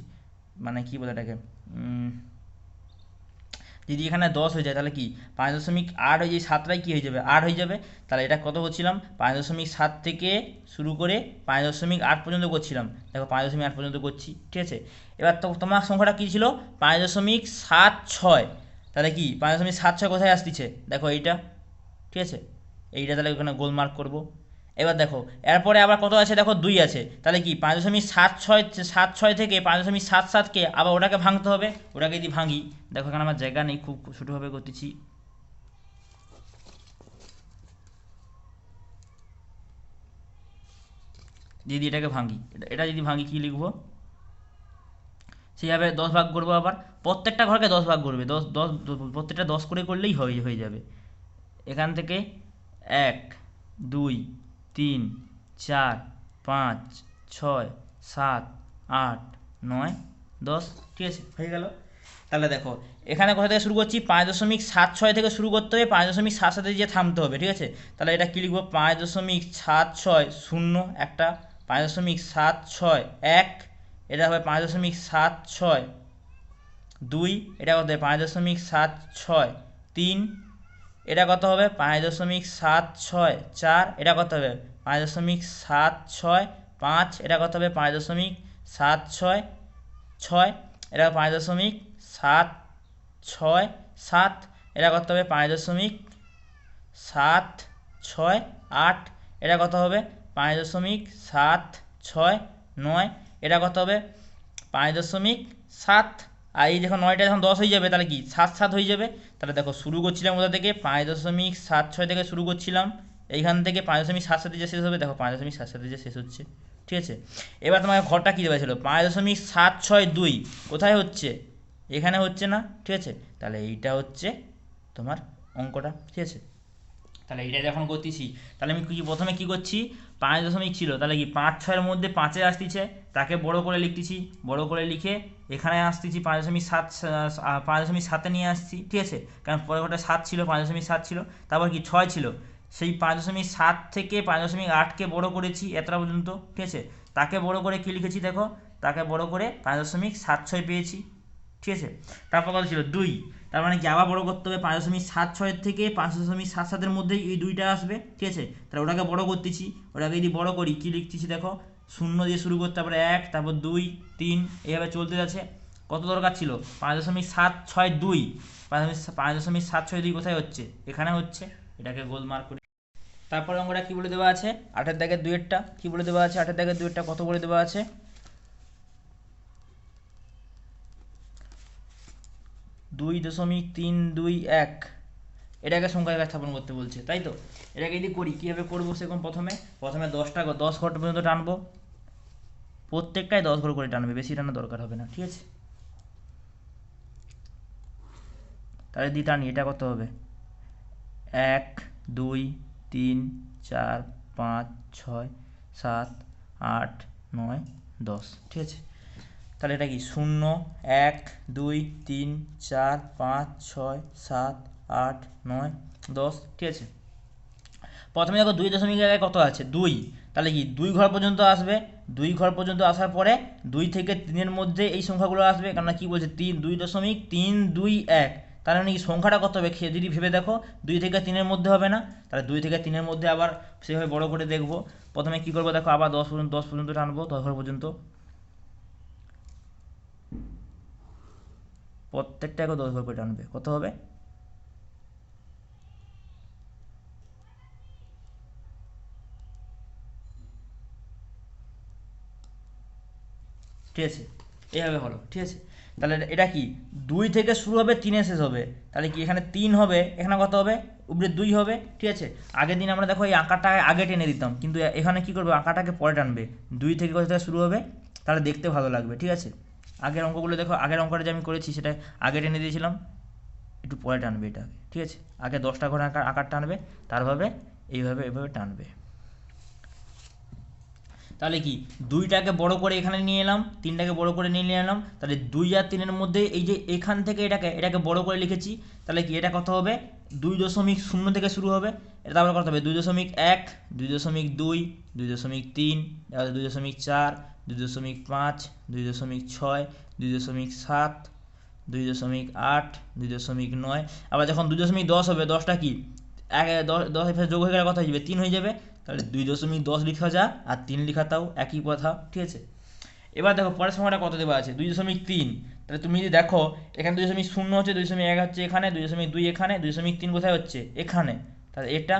মানে কি বলে এটাকে, যদি এখানে 10 হয়ে যায় তাহলে কি 5.8 হয়ে যায়, 7টাই কী হয়ে যাবে 8 হয়ে যাবে। তাহলে এটা কত করছিলাম 5.7 থেকে শুরু করে 5.8 পর্যন্ত করছিলাম, দেখো 5.8 পর্যন্ত করছি। ঠিক আছে, এবার তো তোমার সংখ্যাটা কী ছিল 5.76, তাহলে কি 5.76 কোথায় আসতেছে দেখো এইটা। ঠিক আছে, এইটা তাহলে ওখানে গোল মার্ক করবো। এবার দেখো এরপরে আবার কত আছে, দেখো 2 আছে, তাহলে কি 5.76 থেকে 5.77কে আবার ওটাকে ভাঙতে হবে। ওটাকে যদি ভাঙি, দেখো এখানে আমার জায়গা নেই, খুব ছোটোভাবে করতেছি। যদি এটাকে ভাঙি, এটা যদি ভাঙি কি লিখবো, সেইভাবে 10 ভাগ করবো। আবার প্রত্যেকটা ঘরকে 10 ভাগ করবে, 10 প্রত্যেকটা 10 করে করলেই হয়ে যাবে। এখান থেকে 1 2 3 4 5 6 7 8 9 10, ঠিক আছে, হয়ে গেল। তাহলে দেখো এখানে কোথা থেকে শুরু করছি, 5.76 থেকে শুরু করতে হবে, 5.77 দিয়ে থামতে হবে, ঠিক আছে। তাহলে এটা কী লিখবো, 5.76 শূন্য একটা, 5.76 1, এটা হবে 5.76 2, এটা কত হবে 5.76 3, এটা কত হবে 5.76 4, এটা কত হবে 5.76 5, এটা কত হবে 5.76 6, এটা 5.76 7, এটা কত হবে 5.76 8, এটা কত হবে 5.76 9, এটা কত হবে 5.7, আর এই যখন 9টা যখন 10 হয়ে যাবে তাহলে কি 7 7 হয়ে যাবে। তাহলে দেখো শুরু করছিলাম কোথা থেকে, 5.76 থেকে শুরু করছিলাম, এইখান থেকে 5.77 যে শেষ হবে, দেখো 5.77 যে শেষ হচ্ছে, ঠিক আছে। এবার তোমাকে ঘরটা কী দেওয়া ছিল, 5.762 কোথায় হচ্ছে, এখানে হচ্ছে না, ঠিক আছে। তাহলে এইটা হচ্ছে তোমার অঙ্কটা, ঠিক আছে। তাহলে এইটা যখন করতেছি, তাহলে আমি প্রথমে কি করছি, 5 ছিল, তাহলে কি 5 6-এর মধ্যে 5-এ আসতেছে, তাকে বড় করে লিখতেছি, বড় করে লিখে এখানে আসতেছি 5.7, 5.7-এ নিয়ে আসছি, ঠিক আছে, কারণ পরে ঘরটা 7 ছিল, 5.7 ছিল, তারপর কি 6 ছিল, সেই 5.7 থেকে 5.8কে বড় করেছি এতটা পর্যন্ত, ঠিক আছে। তাকে বড় করে কি লিখেছি, দেখো তাকে বড় করে 5.76 পেয়েছি, ঠিক আছে। তারপর কত ছিল 2, তার মানে কি আবার বড় করতে হবে, 5.76 থেকে 5.77-এর মধ্যেই এই 2টা আসবে, ঠিক আছে। তাহলে ওটাকে বড় করতেছি, ওটাকে যদি বড় করি কি লিখতেছি, দেখো 0 দিয়ে শুরু করতে, তারপরে 1, তারপর 2 3, এইভাবে চলতে যাচ্ছে। কত দরকার ছিল 5.762, 5.762 কোথায় হচ্ছে, এখানে হচ্ছে, এটাকে গোল মার্ক করি। তারপরে অঙ্কটা কী বলে দেওয়া আছে, 8-এর দাগের 2-এরটা কী বলে দেওয়া আছে, 8-এর দাগের 2-এরটা কত বলে দেওয়া আছে, 2.321, এটাকে সংখ্যা জায়গায় স্থাপন করতে বলছে, তাই তো। এটাকে যদি করি কীভাবে করবো, সেরকম প্রথমে 10 ঘর পর্যন্ত টানবো, প্রত্যেকটাই 10 ঘর করে টানবে, বেশি টানার দরকার হবে না, ঠিক আছে। তাহলে দিয়ে টানি, এটা কত হবে 1 2 3 4 5 6 7 8 9 10, ঠিক আছে। তাহলে এটা কি 0 1 2 3 4 5 6 7 8 9 10, ঠিক আছে। প্রথমে দেখো 2 জায়গায় কত আছে 2, তাহলে কি 2 ঘর পর্যন্ত আসবে, 2 ঘর পর্যন্ত আসার পরে 2 থেকে 3-এর মধ্যে এই সংখ্যাগুলো আসবে, কারণ কি বলছে 2.321, তার মানে কি সংখ্যাটা কত হবে যদি ভেবে দেখো, 2 থেকে 3-এর মধ্যে হবে না, তাহলে 2 থেকে 3-এর মধ্যে আবার সেভাবে বড় করে দেখবো। প্রথমে কি করবো দেখো, আবার 10 পর্যন্ত টানবো, 10 ঘর পর্যন্ত, প্রত্যেকটাকে 10 ঘর করে টানবে, কত হবে ঠিক আছে, এইভাবে হলো, ঠিক আছে। তাহলে এটা কি 2 থেকে শুরু হবে 3-এ শেষ হবে, তাহলে কি এখানে 3 হবে, এখানে কত হবে উপরে 2 হবে, ঠিক আছে। আগের দিন আমরা দেখো এই আঁকাটা আগে টেনে দিতাম, কিন্তু এখানে কি করবে, আঁকাটাকে পরে টানবে, 2 থেকে কোথা থেকে শুরু হবে, তাহলে দেখতে ভালো লাগবে, ঠিক আছে। আগের অঙ্কগুলো দেখো, আগের অঙ্কটা যে আমি করেছি সেটা আগে টেনে দিয়েছিলাম, একটু পরে টানবে এটাকে, ঠিক আছে। আগে 10টা ঘরে আঁকার টানবে, তারভাবে এইভাবে টানবে। তাহলে কি 2টাকে বড় করে এখানে নিয়ে এলাম, 3টাকে বড় করে নিয়ে এলাম, তাহলে 2 আর 3-এর মধ্যে এই যে এখান থেকে এটাকে বড় করে লিখেছি, তাহলে কি এটা কত হবে 2.0 থেকে শুরু হবে, এটা তারপরে কত হবে 2.1 2.2 2.3 2.4 2.5 2.6 2.7 2.8 2.9, আবার যখন 2.10 হবে, 10টা কি 10 যোগ হয়ে গেলে কত হয়ে যাবে 3 হয়ে যাবে, তাহলে 2.10 লেখা যা আর 3 লেখা তাও একই কথা, ঠিক আছে। এবার দেখো পরের সংখ্যাটা কত দেওয়া আছে 2.3, তাহলে তুমি যদি দেখো এখানে 2.0 হচ্ছে, 2.1 হচ্ছে এখানে, 2.2 এখানে, 2.3 কোথায় হচ্ছে এখানে, তাহলে এটা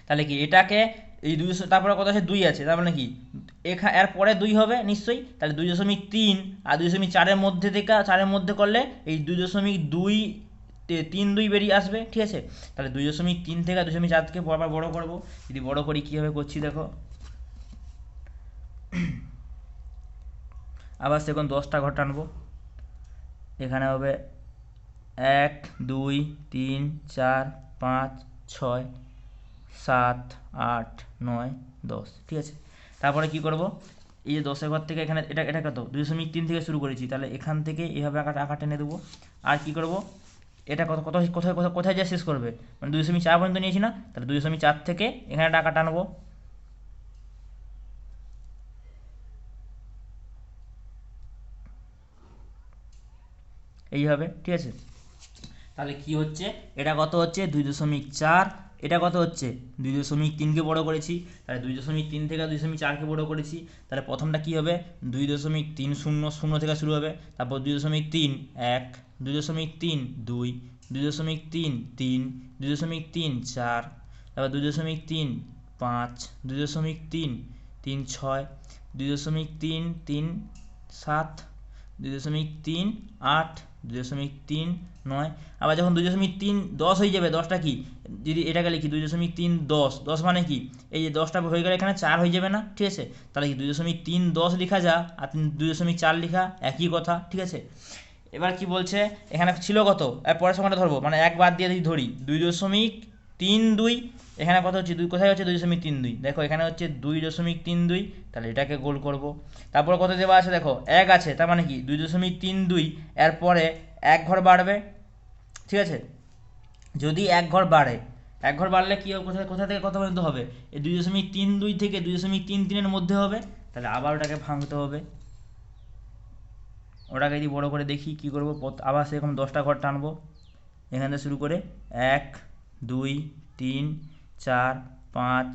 তাহলে কি এটাকে এই 200, তারপরে কত আছে 2 আছে, তার মানে কি এর পরে 2 হবে নিশ্চয়ই, তাহলে 2.3 আর 2.4-এর মধ্যে থেকে 4-এর মধ্যে করলে এই 2.232 বেরিয়ে আসবে, ঠিক আছে। তাহলে 2.3 থেকে 2.4কে আবার বড় করব, যদি বড় করি কীভাবে করছি দেখো, আবার সেরকম 10টা ঘর টানবো, এখানে হবে 1 2 3 4 5 6 7 8 9 10, ঠিক আছে। তারপরে কি করব, এই যে 10-এর ঘর থেকে এখানে এটা কত 2.3 থেকে শুরু করেছি, তাহলে এখান থেকে এইভাবে আঁকা টেনে দেবো। আর কি করব, এটা কত কত কোথায় কোথায় কোথায় যা শেষ করবে, মানে 2.4 পর্যন্ত নিয়েছি না, তাহলে 2.4 থেকে এখানে টাকা টানবো, এইভাবে, ঠিক আছে। তাহলে কি হচ্ছে, এটা কত হচ্ছে 2.4, এটা কত হচ্ছে 2.3কে বড় করেছি, তাহলে 2.3 থেকে 2.4কে বড় করেছি, তাহলে প্রথমটা কি হবে 2.30 থেকে শুরু হবে, তারপর 2.3 1 2.3 2 2.3 3 2.3 4, তারপর 2.3 5 2.3 3 6 2.3 3 7 2.3 8 2.3 9, আবার যখন 2.3 10 হয়ে যাবে, 10টা কি যদি এটাকে লিখি 2.3 10 10 মানে কি এই যে 10টা হয়ে গেলে এখানে 4 হয়ে যাবে না, ঠিক আছে। তাহলে কি 2.3 10 লেখা যা আর 2.4 লেখা একই কথা, ঠিক আছে। এবার কি বলছে, এখানে ছিল কত, পরের সংখ্যাটা ধরবো, মানে এক বাদ দিয়ে যদি ধরি 2.32, এখানে কত হচ্ছে 2 কোথায় হচ্ছে 2.32, দেখো এখানে হচ্ছে 2.32, তাহলে এটাকে গোল করব। তারপর কত দেওয়া আছে দেখো 1 আছে, তার মানে কি 2.32 এর পরে এক ঘর বাড়বে, ঠিক আছে। যদি এক ঘর বাড়ে, এক ঘর বাড়লে কি হবে, কোথায় কোথা থেকে কত পর্যন্ত হবে, এই 2.32 থেকে 2.33-এর মধ্যে হবে, তাহলে আবার ওটাকে ভাঙতে হবে, ওটাকে যদি বড় করে দেখি কি করব, আবার সেরকম 10টা ঘর টানবো, এখান থেকে শুরু করে 1 2 3 4 5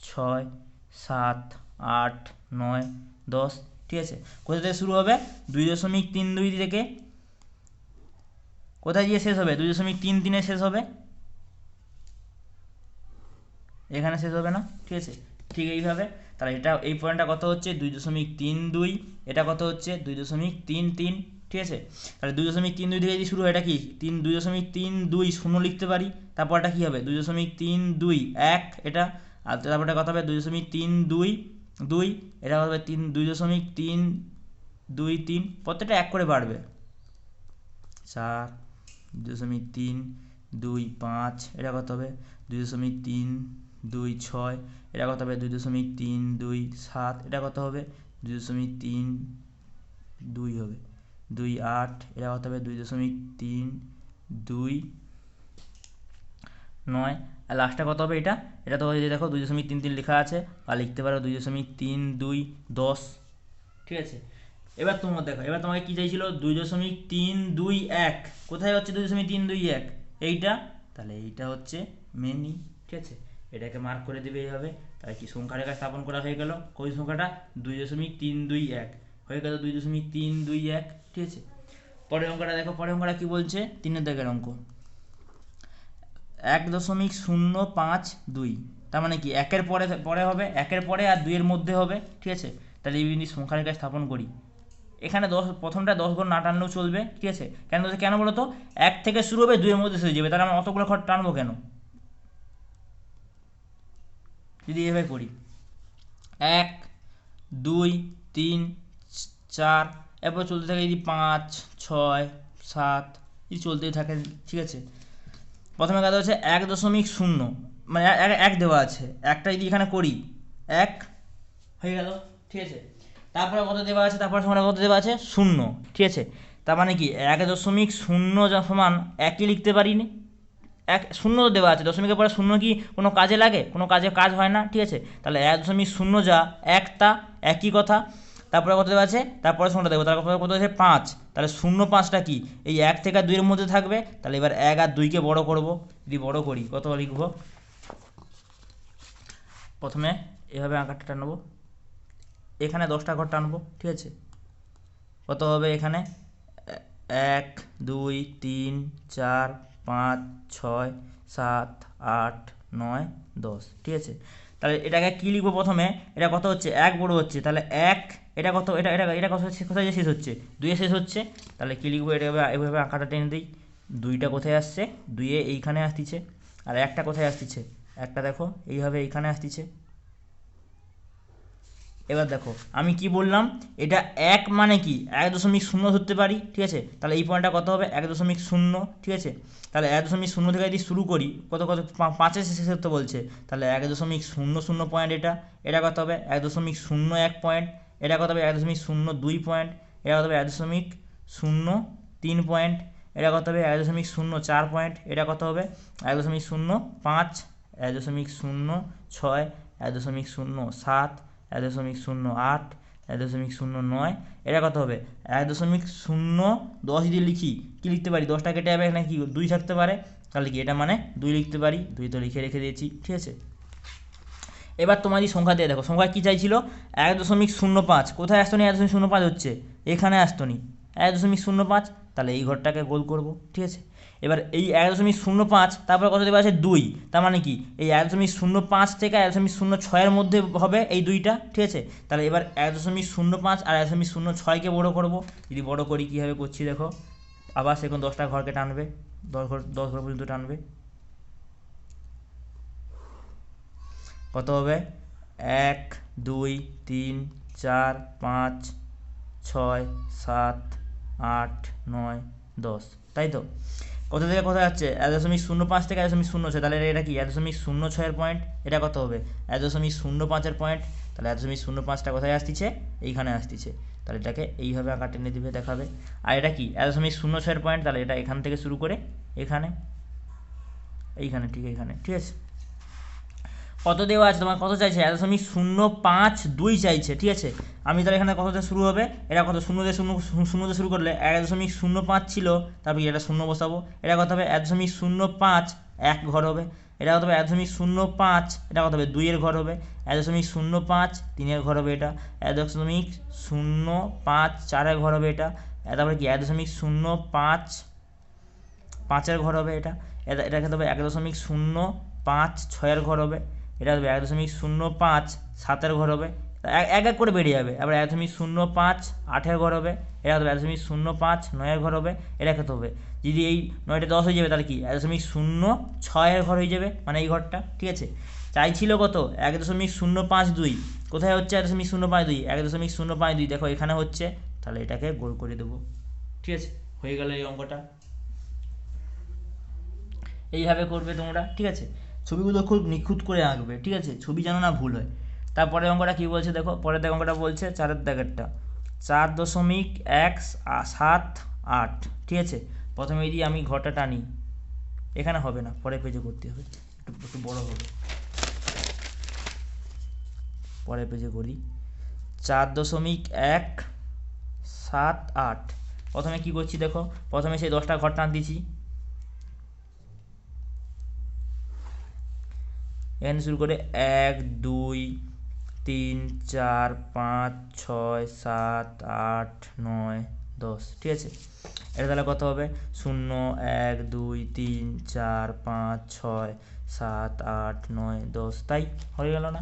6 7 8 9 10, ঠিক আছে। কোথা থেকে শুরু হবে 2.32 থেকে কোথায় গিয়ে শেষ হবে 2.33-এ শেষ হবে, এখানে শেষ হবে না, ঠিক আছে। ঠিক এইভাবে, তাহলে এটা এই পয়েন্টটা কত হচ্ছে 2.32, এটা কত হচ্ছে 2.33, ঠিক আছে। তাহলে 2.32 থেকে যদি শুরু হয়, এটা কি 2.32 শূন্য লিখতে পারি, তারপর এটা কী হবে 2.32 1, এটা আর তারপরটা কত হবে 2.322, এটা হবে 2.323, প্রত্যেকটা এক করে বাড়বে, 4 2.325, এটা কত হবে 2.326, এটা কত হবে 2.327, এটা কত হবে 2.32 হবে 28, এটা কত হবে 2.329, আর লাস্টটা কত হবে এটা, এটা তো যে দেখো 2.33 লেখা আছে, আর লিখতে পারো 2.3210, ঠিক আছে। এবার তোমার দেখো, এবার তোমাকে কি চাইছিল 2.321, কোথায় হচ্ছে 2.321 এইটা, তাহলে এইটা হচ্ছে মেনই, ঠিক আছে। এটাকে মার্ক করে দেবে এইভাবে, তাহলে কি সংখ্যা রেখা স্থাপন করা হয়ে গেল, কোন সংখ্যাটা 2.321 হয়ে গেল 2.321, ঠিক আছে। পরের অঙ্কটা দেখো, পরের অঙ্কটা কি বলছে, 3-এর দাগের অঙ্ক 1.052, তার মানে কি একের পরে পরে হবে, একের পরে আর 2-এর মধ্যে হবে, ঠিক আছে। তাহলে এই বিন্দু সংখ্যা রেখা স্থাপন করি, এখানে প্রথমটা 10 ঘর না টানলেও চলবে, ঠিক আছে। কেন বলো তো, 1 থেকে শুরু হবে 2-এর মধ্যে শেষ হয়ে যাবে, তাহলে আমরা অতগুলো ঘর টানবো কেন, যদি এভাবে করি 1 2 3 4, এরপর চলতে থাকে যদি 5 6 7, এই চলতেই থাকে, ঠিক আছে। প্রথমে কাজ হচ্ছে 1.0, মানে এক দেওয়া আছে, একটা যদি এখানে করি 1 হয়ে গেল, ঠিক আছে। তারপরে কত দেওয়া আছে, তারপরে সমান কত দেওয়া আছে 0, ঠিক আছে। তার মানে কি 1.0 যা সমান একই লিখতে পারিনি, 0 তো দেওয়া আছে, দশমিকের পরে 0 কি কোনো কাজে লাগে, কোনো কাজ হয় না, ঠিক আছে। তাহলে 1.0 যা একটা একই কথা, তারপরে কত দেওয়া আছে, তারপরে সংখ্যাটা দেবো, তারপরে কত আছে 5, তাহলে 0.5টা কি এই 1 থেকে 2-এর মধ্যে থাকবে, তাহলে এবার 1 আর 2কে বড় করব, যদি বড় করি কত লিখব, প্রথমে এভাবে আঁকাটা টানবো, এখানে 10টা ঘর টানবো, ঠিক আছে। কত হবে এখানে 1 2 3 4 5 6 7 8 9 10, ঠিক আছে। তাহলে এটাকে কী লিখবো প্রথমে, এটা কত হচ্ছে 1 বড় হচ্ছে, তাহলে 1, এটা কত, এটা এটা এটা কত হচ্ছে, কোথায় শেষ হচ্ছে 2-এ শেষ হচ্ছে, তাহলে কী লিখবো, এটা এভাবে আঁকাটা টেনে দিই। 2টা কোথায় আসছে, 2-এ এইখানে আসতিছে, আর 1টা কোথায় আসতিছে, 1টা দেখো এইভাবে এইখানে আসতিছে। এবার দেখো আমি কি বললাম, এটা 1 মানে কি 1.0 ধরতে পারি, ঠিক আছে। তাহলে এই পয়েন্টটা কত হবে 1.0, ঠিক আছে। তাহলে 1.0 থেকে যদি শুরু করি, কত কত 5-এর শেষ হতে বলছে, তাহলে 1.00 পয়েন্ট, এটা কত হবে 1.01 পয়েন্ট, এটা কত হবে 1.02 পয়েন্ট, এটা কত হবে 1.03 পয়েন্ট, এটা কত হবে 1.04 পয়েন্ট, এটা কত হবে 1.05, 1.06, 1.07, 1.08, 1.09, এটা কত হবে 1.010 যদি লিখি, কি লিখতে পারি, 10টা কেটে যাবে, এখানে কি 2 থাকতে পারে, তাহলে কি এটা মানে 2 লিখতে পারি, 2 তো লিখে রেখে দিয়েছি, ঠিক আছে। এবার তোমাদের সংখ্যা দিয়ে দেখো, সংখ্যা কী চাইছিল 1.05, কোথায় আসতো নি 1.05 হচ্ছে, এখানে আসতো নি 1.05, তাহলে এই ঘরটাকে গোল করব, ঠিক আছে। এবার এই 1.05 তারপরে কত দেওয়া আছে 2, তার মানে কি এই 1.05 থেকে 1.06 মধ্যে হবে এই 2টা, ঠিক আছে। তাহলে এবার 1.05 আর 1.06কে বড় করব, যদি বড় করি কীভাবে করছি দেখো, আবার সেরকম 10টা ঘরকে টানবে, 10 ঘর পর্যন্ত টানবে, কত হবে 1, 2, 3, 4, 5, 6, 7, 8, 9, 10, তাই তো। কোথা থেকে কোথায় যাচ্ছে 1.05 থেকে 1.06, তাহলে এটা কি 1.06 পয়েন্ট, এটা কত হবে 1.05 পয়েন্ট, তাহলে 1.05টা কোথায় আসতিছে, এইখানে আসতিছে, তাহলে এটাকে এইভাবে আঁকা টেনে দিবে দেখাবে। আর এটা কি 1.06 পয়েন্ট, তাহলে এটা এখান থেকে শুরু করে এখানে, এইখানে, ঠিক এইখানে, ঠিক আছে। কত দেওয়া আছে তোমার, কত চাইছে 1.052 চাইছে, ঠিক আছে। আমি তাহলে এখানে কততে শুরু হবে, এটা কত, শূন্যতে শুরু করলে 1.05 ছিল, তারপর এটা 0 বসাবো, এটা কত হবে 1.05, 1 ঘর হবে, এটা কত হবে 1.05, এটা কত হবে 2 এর ঘর হবে, 1.05, 3 এর ঘর হবে, এটা 1.05, 4 এর ঘর হবে, এটা তারপরে কি 1.05, 5 এর ঘর হবে, এটা এটা কত হবে 1.05, 6 এর ঘর হবে, এটা হবে 1.05, 7 এর ঘর হবে, এক এক করে বেরিয়ে যাবে। আবার 1.05, 8 এর ঘর হবে, এটা হবে 1.05, 9 এর ঘর হবে, এটা কত হবে, যদি এই 9টা 10 হয়ে যাবে তাহলে কি 1.06 এর ঘর হয়ে যাবে, মানে এই ঘরটা, ঠিক আছে। চাইছিল কত 1.052, কোথায় হচ্ছে 1.052, 1.052 দেখো এখানে হচ্ছে, তাহলে এটাকে গোল করে দেবো, ঠিক আছে। হয়ে গেল এই অঙ্কটা, এইভাবে করবে তোমরা, ঠিক আছে। ছবিগুলো খুব নিখুঁত করে আঁকবে, ঠিক আছে, ছবি যেন না ভুল হয়। তারপরে অঙ্কটা কী বলছে দেখো, পরের অঙ্কটা বলছে 4-এর দাগেরটা 4.178, ঠিক আছে। প্রথমে যদি আমি ঘরটা টানি, এখানে হবে না, পরের পেজে করতে হবে, একটু বড় হবে, পরের পেজে করি। 4.178, প্রথমে কি করছি দেখো, প্রথমে সেই 10টা ঘর টান দিচ্ছি, এখানে শুরু করে 1, 2, 3, 4, 5, 6, 7, 8, 9, 10, ঠিক আছে। এটা তাহলে কত হবে 0, 1, 2, 3, 4, 5, 6, 7, 8, 9, 10, তাই হয়ে গেল না।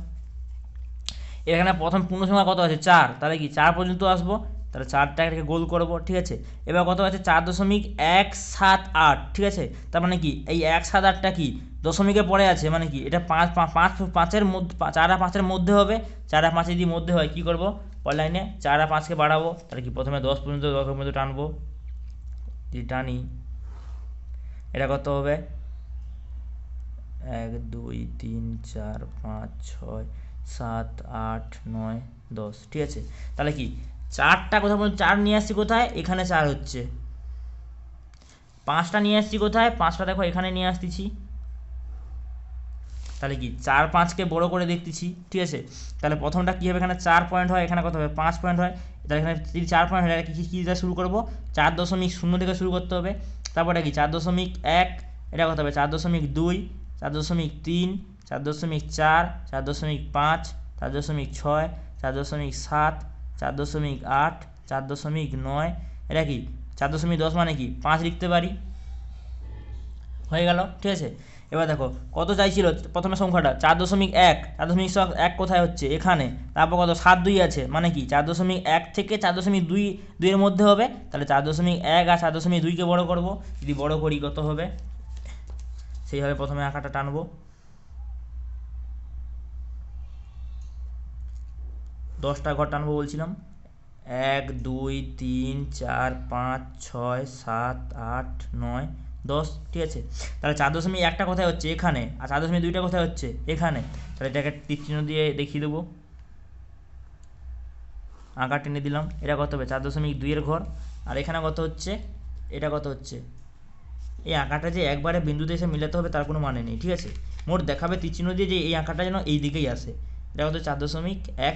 এখানে প্রথম পূর্ণ সংখ্যা কত আছে 4, তাহলে কি 4 পর্যন্ত আসবো, তাহলে 4টাকে গোল করবো, ঠিক আছে। এবার কত আছে 4.178, ঠিক আছে। তার মানে কি এই 178টা কি দশমিকের পরে আছে, মানে কি এটা 5-5-5-5-5-এর মধ্যে, 4 আর 5-এর মধ্যে হবে, 4 আর 5 যদি মধ্যে হয় কী করবো, পর লাইনে 4 আর 5কে বাড়াবো, তাহলে কি প্রথমে 10 পর্যন্ত টানবো, যদি টানি এটা কত হবে 1, 2, 3, 4, 5, 6, 7, 8, 9, 10, ঠিক আছে। তাহলে কি 4টা কোথায়, 4 নিয়ে আসছি কোথায়, এখানে 4 হচ্ছে, 5টা নিয়ে আসছি কোথায়, 5টা দেখো এখানে নিয়ে আসতেছি, তাহলে কি 4, 5কে বড় করে দেখতেছি, ঠিক আছে। তাহলে প্রথমটা কী হবে, এখানে 4 পয়েন্ট হয়, এখানে কত হবে 5 পয়েন্ট হয়, তাহলে এখানে যদি 4 পয়েন্ট হয় কী দিয়ে শুরু করবো 4.0 থেকে শুরু করতে হবে, তারপরে কি 4.1, এটা কত হবে 4.2, 4.3, 4.4, 4.5, 4.6, 4.7, 4.8, 4.9, এটা কি 4.10, মানে কি 5 লিখতে পারি, হয়ে গেল, ঠিক আছে। এবার দেখো কত চাইছিল প্রথমে সংখ্যাটা 4.1, 4.1 কোথায় হচ্ছে এখানে, তারপর কত 7.2 আছে, মানে কি 4.1 থেকে 4.2 দুইয়ের মধ্যে হবে, তাহলে 4.1 আর 4.2কে বড় করব, যদি বড় করি কত হবে, সেইভাবে প্রথমে আঁকাটা টানবো। 10টা ঘর টানবো বলছিলাম, 1 2 3 4 5 6 7 8 9 10, ঠিক আছে। তাহলে 4.1টা কোথায় হচ্ছে এখানে, আর 4.2টা কোথায় হচ্ছে এখানে, তাহলে এটাকে তীর চিহ্ন দিয়ে দেখিয়ে দেবো, আঁকা টেনে দিলাম। এটা কত হবে 4.2 এর ঘর, আর এখানে কত হচ্ছে, এটা কত হচ্ছে, এই আঁকাটা যে একবারে বিন্দুতে এসে মিলাতে হবে তার কোনো মানে নেই, ঠিক আছে। মোট দেখাবে তীর চিহ্ন দিয়ে যে এই আঁকাটা যেন এই দিকেই আসে। এটা কত 4.1,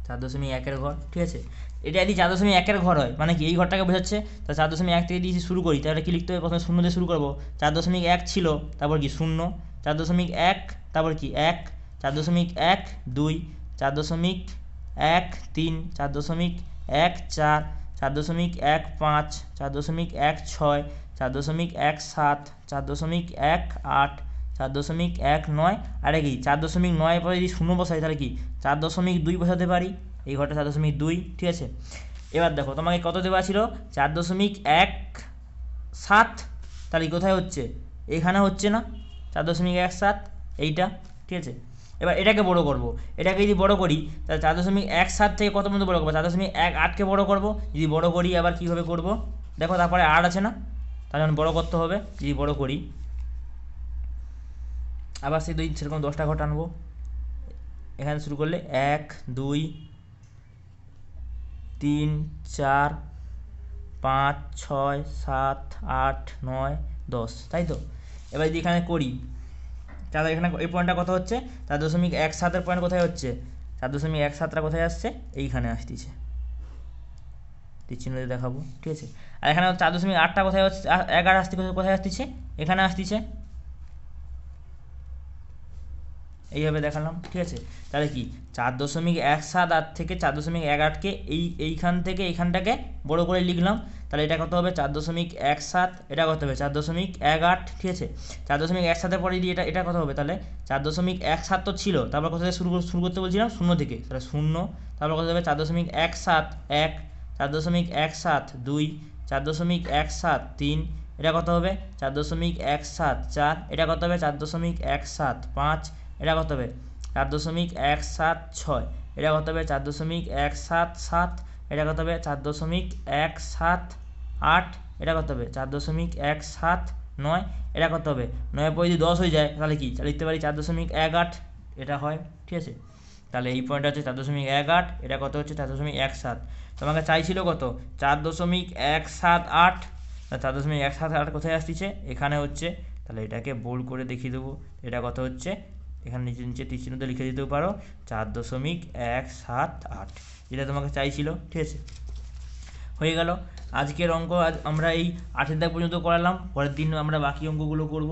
4.1-এর ঘর, ঠিক আছে। এটা যদি 4.1-এর ঘর হয় মানে কি এই ঘরটাকে বোঝাচ্ছে, তা 4.1 থেকে যদি শুরু করি তাহলে কি লিখতে হবে, প্রথমে 0 দিয়ে শুরু করবো, 4.1 ছিল, তারপর কি 0, 4.1, তারপর কি 1, 4.1 2, 4.1 3, 4.1 4, 4.1 5, 4.1 6, 4.1 7, 4.1 8, 4.1 9, আর কি 4.9 পরে যদি 0 বসাই তাহলে কি 4.2 বসাতে পারি, এই ঘরটা 4.2, ঠিক আছে। এবার দেখো তোমাকে কত দেওয়া ছিল 4.17, তাহলে কোথায় হচ্ছে এখানে হচ্ছে না, 4.17 এইটা, ঠিক আছে। এবার এটাকে বড় করব, এটাকে যদি বড় করি তাহলে 4.17 থেকে কত পর্যন্ত বড় করবো, 4.18কে বড় করব, যদি বড় করি আবার কীভাবে করব দেখো, তারপরে 8 আছে না, তাহলে বড় করতে হবে, যদি বড় করি আবার সেই সেরকম 10টা ঘর টানবো, এখানে শুরু করলে 1 2 3 4 5 6 7 8 9 10, তাই তো। এবার যদি এখানে করি তাহলে এখানে এই পয়েন্টটা কত হচ্ছে, 4.17-এর পয়েন্ট কোথায় হচ্ছে, 4.17টা কোথায় আসছে, এইখানে আসতেছে, তীর চিহ্ন দিয়ে দেখাবো, ঠিক আছে। আর এখানে 4.8টা কোথায় হচ্ছে, 11 আসতে কোথায় আসতেছে, এখানে আসতেছে, এইভাবে দেখালাম, ঠিক আছে। তাহলে কি 4.17 আর থেকে 4.18কে এইখান থেকে এইখানটাকে বড় করে লিখলাম, তাহলে এটা কত হবে 4.17, এটা কত হবে 4.18, ঠিক আছে। 4.17-এর পরে যদি এটা কত হবে, তাহলে 4.17 তো ছিল, তারপর কোথা থেকে শুরু করতে বলছিলাম 0 থেকে, তাহলে 0, তারপর কত হবে 4.17 1, 4.17 2, 4.17 3, এটা কত হবে 4.17 4, এটা কত হবে 4.17 5, এটা কত হবে 4.17 6, এটা কত হবে 4.17 7, এটা কত হবে 4.17 8, এটা কত হবে 4.17 9, এটা কত হবে 9 পরে যদি 10 হয়ে যায় তাহলে কি লিখতে পারি 4.18, এটা হয়, ঠিক আছে। তাহলে এই পয়েন্টটা হচ্ছে 4.18, এটা কত হচ্ছে 4.17, তোমাকে চাইছিল কত 4.178, 4.178 কোথায় আসছে এখানে হচ্ছে, তাহলে এটাকে বোল্ড করে দেখিয়ে দেবো, এটা কত হচ্ছে এখানে নিচে নিচে তীর চিহ্ন দিয়ে লিখে দিতেও পারো 4.178, যেটা তোমাকে চাইছিল, ঠিক আছে। হয়ে গেল আজকের অঙ্ক, আজ আমরা এই 8 দাগ পর্যন্ত করালাম, পরের দিন আমরা বাকি অঙ্কগুলো করব।